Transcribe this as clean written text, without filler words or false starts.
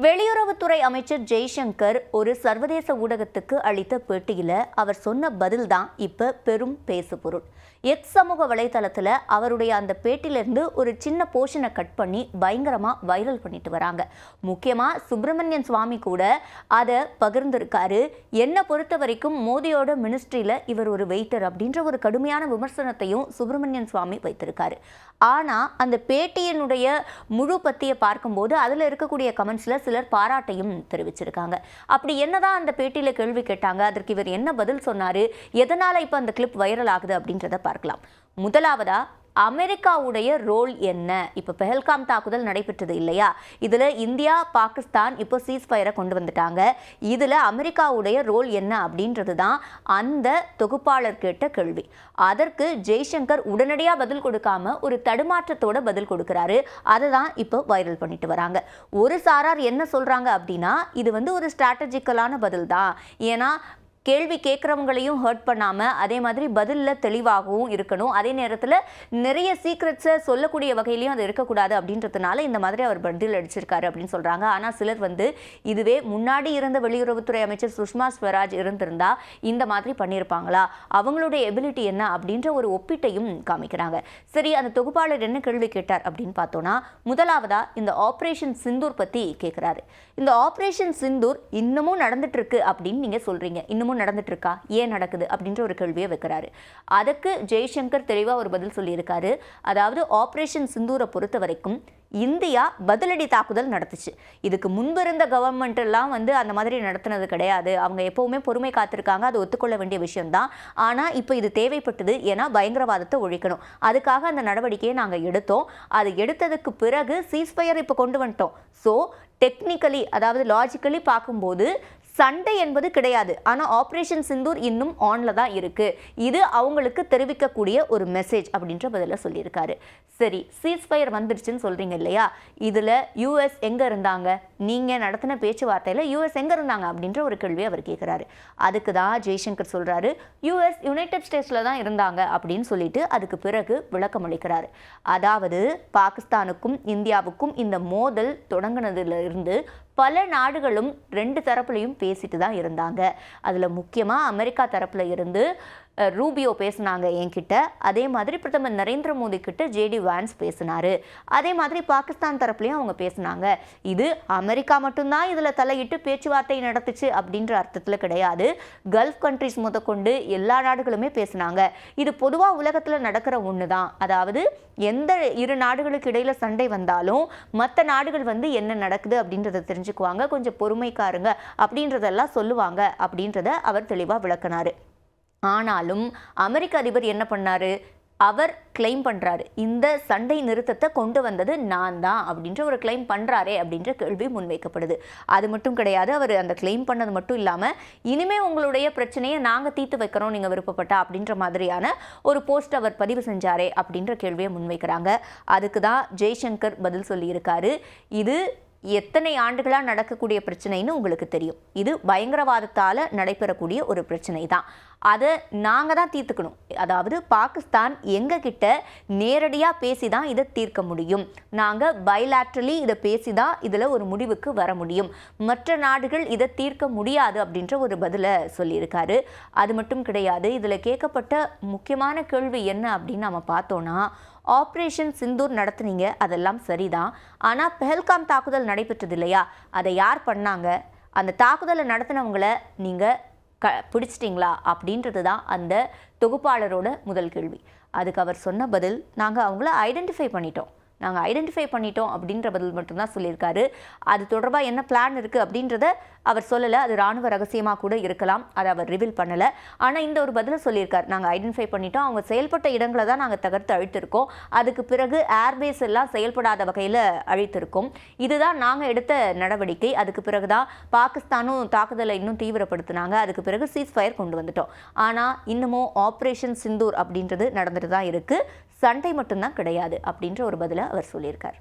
வெளியுறவுத்துறை அமைச்சர் ஜெய்சங்கர் ஒரு சர்வதேச ஊடகத்துக்கு அளித்த பேட்டியில் அவர் சொன்ன பதில் தான் இப்போ பெரும் பேசுபொருள். எக்ஸ் சமூக வலைதளத்தில் அவருடைய அந்த பேட்டிலிருந்து ஒரு சின்ன போர்ஷனை கட் பண்ணி பயங்கரமாக வைரல் பண்ணிட்டு வராங்க. முக்கியமாக சுப்பிரமணியன் சுவாமி கூட அதை பகிர்ந்திருக்காரு. என்னை பொறுத்த வரைக்கும் மோடியோட மினிஸ்ட்ரியில் இவர் ஒரு வெயிட்டர் அப்படின்ற ஒரு கடுமையான விமர்சனத்தையும் சுப்பிரமணியன் சுவாமி வைத்திருக்காரு. ஆனால் அந்த பேட்டியினுடைய முழு பத்தியை பார்க்கும்போது அதில் இருக்கக்கூடிய கமெண்ட்ஸில் சிலர் பாராட்டையும் தெரிவிச்சிருக்காங்க. அப்படி என்னதான் அந்த பேட்டியில் கேள்வி கேட்டாங்க, அதற்கு இவர் என்ன பதில் சொன்னார், எதனால் இப்போ அந்த கிளிப் வைரல் ஆகுது அப்படின்றத பார்க்கலாம். முதலாவதா அமெரிக்காவுடைய ரோல் என்ன? இப்போ பெஹல்காம் தாக்குதல் நடைபெற்றது இல்லையா, இதில் இந்தியா பாகிஸ்தான் இப்போ சீஸ்ஃபயரை கொண்டு வந்துட்டாங்க. இதில் அமெரிக்காவுடைய ரோல் என்ன அப்படின்றது தான் அந்த தொகுப்பாளர் கேட்ட கேள்வி. அதற்கு ஜெய்சங்கர் உடனடியாக பதில் கொடுக்காம ஒரு தடுமாற்றத்தோட பதில் கொடுக்குறாரு. அதை தான் இப்போ வைரல் பண்ணிட்டு வராங்க. ஒரு சாரார் என்ன சொல்கிறாங்க அப்படின்னா, இது ஒரு ஸ்ட்ராட்டஜிக்கலான பதில் தான். ஏன்னா கேள்வி கேட்குறவங்களையும் ஹர்ட் பண்ணாமல் அதே மாதிரி பதிலில் தெளிவாகவும் இருக்கணும், அதே நேரத்தில் நிறைய சீக்ரெட்ஸை சொல்லக்கூடிய வகையிலையும் அது இருக்கக்கூடாது அப்படின்றதுனால இந்த மாதிரி அவர் பதில் அடிச்சிருக்காரு அப்படின்னு சொல்கிறாங்க. ஆனால் சிலர் இதுவே முன்னாடி இருந்த வெளியுறவுத்துறை அமைச்சர் சுஷ்மா ஸ்வராஜ் இருந்திருந்தா இந்த மாதிரி பண்ணியிருப்பாங்களா, அவங்களுடைய எபிலிட்டி என்ன அப்படின்ற ஒரு ஒப்பீட்டையும் காமிக்கிறாங்க. சரி, அந்த தொகுப்பாளர் என்ன கேள்வி கேட்டார் அப்படின்னு பார்த்தோன்னா, முதலாவதா இந்த ஆப்ரேஷன் சிந்தூர் பற்றி கேட்குறாரு. இந்த ஆப்ரேஷன் சிந்தூர் இன்னமும் நடந்துட்டு இருக்கு அப்படின்னு நீங்கள் சொல்கிறீங்க, இன்னமும் நடந்துட்டு இருக்கா, ஏன் நடக்குது அப்படின்ற ஒரு கேள்வியை வைக்கிறாரு. அதுக்கு ஜெய்சங்கர் தெளிவாக ஒரு பதில் சொல்லியிருக்காரு. அதாவது ஆப்ரேஷன் சிந்தூரை பொறுத்த வரைக்கும் இந்தியா பதிலடி தாக்குதல் நடத்துச்சு. இதுக்கு முன்பு இருந்த கவர்மெண்ட் எல்லாம் அந்த மாதிரி நடத்தினது கிடையாது. அவங்க எப்பவுமே பொறுமை காத்திருக்காங்க, அது ஒத்துக்கொள்ள வேண்டிய விஷயம்தான். ஆனால் இப்போ இது தேவைப்பட்டது, ஏன்னா பயங்கரவாதத்தை ஒழிக்கணும். அதுக்காக அந்த நடவடிக்கையை நாங்கள் எடுத்தோம். அது எடுத்ததுக்கு பிறகு சீஸ்ஃபயர் இப்போ கொண்டு வந்துட்டோம். ஸோ டெக்னிக்கலி, அதாவது லாஜிக்கலி பார்க்கும்போது சண்டை என்பது கிடையாது. ஆனால் ஆப்ரேஷன் சிந்தூர் இன்னும் ஆன்ல தான் இருக்கு. இது அவங்களுக்கு தெரிவிக்கக்கூடிய ஒரு மெசேஜ் அப்படின்ற பதில சொல்லியிருக்காரு. சரி, சீஸ்ஃபயர் வந்துடுச்சுன்னு சொல்றீங்க இல்லையா, இதில் யூஎஸ் எங்கே இருந்தாங்க, நீங்கள் நடத்தின பேச்சுவார்த்தையில் யூஎஸ் எங்கே இருந்தாங்க அப்படின்ற ஒரு கேள்வியை அவர் கேட்குறாரு. அதுக்கு தான் ஜெய்சங்கர் சொல்கிறாரு, யூஎஸ் யுனைடெட் ஸ்டேட்ஸில் தான் இருந்தாங்க அப்படின்னு சொல்லிட்டு அதுக்கு பிறகு விளக்கம் அளிக்கிறாரு. அதாவது பாகிஸ்தானுக்கும் இந்தியாவுக்கும் இந்த மோதல் தொடங்கினதுல இருந்து பல நாடுகளும் ரெண்டு தரப்புலையும் பேசிட்டு தான் இருந்தாங்க. அதில் முக்கியமாக அமெரிக்கா தரப்பில் இருந்து ரூபியோ பேசினாங்க என்கிட்ட, அதே மாதிரி பிரதமர் நரேந்திர மோடி கிட்ட ஜேடி வான்ஸ் பேசினாரு, அதே மாதிரி பாகிஸ்தான் தரப்புலையும் அவங்க பேசினாங்க. இது அமெரிக்கா மட்டும்தான் இதில் தலையிட்டு பேச்சுவார்த்தை நடத்துச்சு அப்படின்ற அர்த்தத்தில் கிடையாது. கல்ஃப் கண்ட்ரிஸ் முதற்கொண்டு எல்லா நாடுகளுமே பேசினாங்க. இது பொதுவாக உலகத்தில் நடக்கிற ஒன்று தான். அதாவது எந்த இரு நாடுகளுக்கு இடையில சண்டை வந்தாலும் மற்ற நாடுகள் என்ன நடக்குது அப்படின்றத தெரிஞ்சுக்குவாங்க, கொஞ்சம் பொறுமைக்காருங்க அப்படின்றதெல்லாம் சொல்லுவாங்க அப்படின்றத அவர் தெளிவாக விளக்கினாரு. ஆனாலும் அமெரிக்க அதிபர் என்ன பண்ணாரு, அவர் கிளைம் பண்ணுறாரு, இந்த சண்டை நிறுத்தத்தை கொண்டு வந்தது நான் தான் அப்படின்ற ஒரு கிளைம் பண்ணுறாரே அப்படின்ற கேள்வி முன்வைக்கப்படுது. அது மட்டும் கிடையாது, அவர் அந்த கிளைம் பண்ணது மட்டும் இல்லாமல் இனிமேல் உங்களுடைய பிரச்சனையை நாங்கள் தீர்த்து வைக்கிறோம் நீங்கள் விருப்பப்பட்டா அப்படின்ற மாதிரியான ஒரு போஸ்ட் அவர் பதிவு செஞ்சாரே அப்படின்ற கேள்வியை முன்வைக்கிறாங்க. அதுக்கு தான் ஜெய்சங்கர் பதில் சொல்லியிருக்காரு. இது எத்தனை ஆண்டுகளாக நடக்கக்கூடிய பிரச்சனைன்னு உங்களுக்கு தெரியும். இது பயங்கரவாதத்தால் நடைபெறக்கூடிய ஒரு பிரச்சனை தான். அதை நாங்கள் தான் தீர்த்துக்கணும். அதாவது பாகிஸ்தான் எங்ககிட்ட நேரடியாக பேசி தான் இதை தீர்க்க முடியும். நாங்கள் பைலாட்ரலி இதை பேசி தான் இதில் ஒரு முடிவுக்கு வர முடியும். மற்ற நாடுகள் இதை தீர்க்க முடியாது அப்படின்ற ஒரு பதிலை சொல்லியிருக்காரு. அது மட்டும் கிடையாது, இதில் கேட்கப்பட்ட முக்கியமான கேள்வி என்ன அப்படின்னு நம்ம பார்த்தோன்னா, ஆப்ரேஷன் சிந்தூர் நடத்துனீங்க, அதெல்லாம் சரிதான். ஆனால் பெஹல்காம் தாக்குதல் நடைபெற்றது இல்லையா, அதை யார் பண்ணாங்க, அந்த தாக்குதலை நடத்தினவங்களை நீங்கள் பிடிச்சிட்டிங்களா அப்படின்றது தான் அந்த தொகுப்பாளரோட முதல் கேள்வி. அதுக்கு அவர் சொன்ன பதில், நாங்கள் அவங்கள ஐடென்டிஃபை பண்ணிட்டோம் அப்படின்ற பதில் மட்டும்தான் சொல்லியிருக்காரு. அது தொடர்பாக என்ன பிளான் இருக்குது அப்படின்றத அவர் சொல்லலை. அது இராணுவ ரகசியமாக கூட இருக்கலாம், அதை அவர் ரிவீல் பண்ணலை. ஆனால் இந்த ஒரு பதிலை சொல்லியிருக்கார், நாங்கள் ஐடென்டிஃபை பண்ணிட்டோம், அவங்க செயல்பட்ட இடங்களை தான் நாங்கள் தகர்த்து அழித்திருக்கோம், அதுக்கு பிறகு ஏர்பேஸ் எல்லாம் செயல்படாத வகையில் அழித்திருக்கோம், இதுதான் நாங்கள் எடுத்த நடவடிக்கை. அதுக்கு பிறகு தான் பாகிஸ்தானும் தாக்குதலை இன்னும் தீவிரப்படுத்தினாங்க, அதுக்கு பிறகு சீஸ்ஃபயர் கொண்டு வந்துட்டோம். ஆனால் இன்னமும் ஆப்ரேஷன் சிந்தூர் அப்படின்றது நடந்துட்டு தான் இருக்குது, சண்டை மட்டும்தான் கிடையாது அப்படின்ற ஒரு பதிலை அவர் சொல்லியிருக்கார்.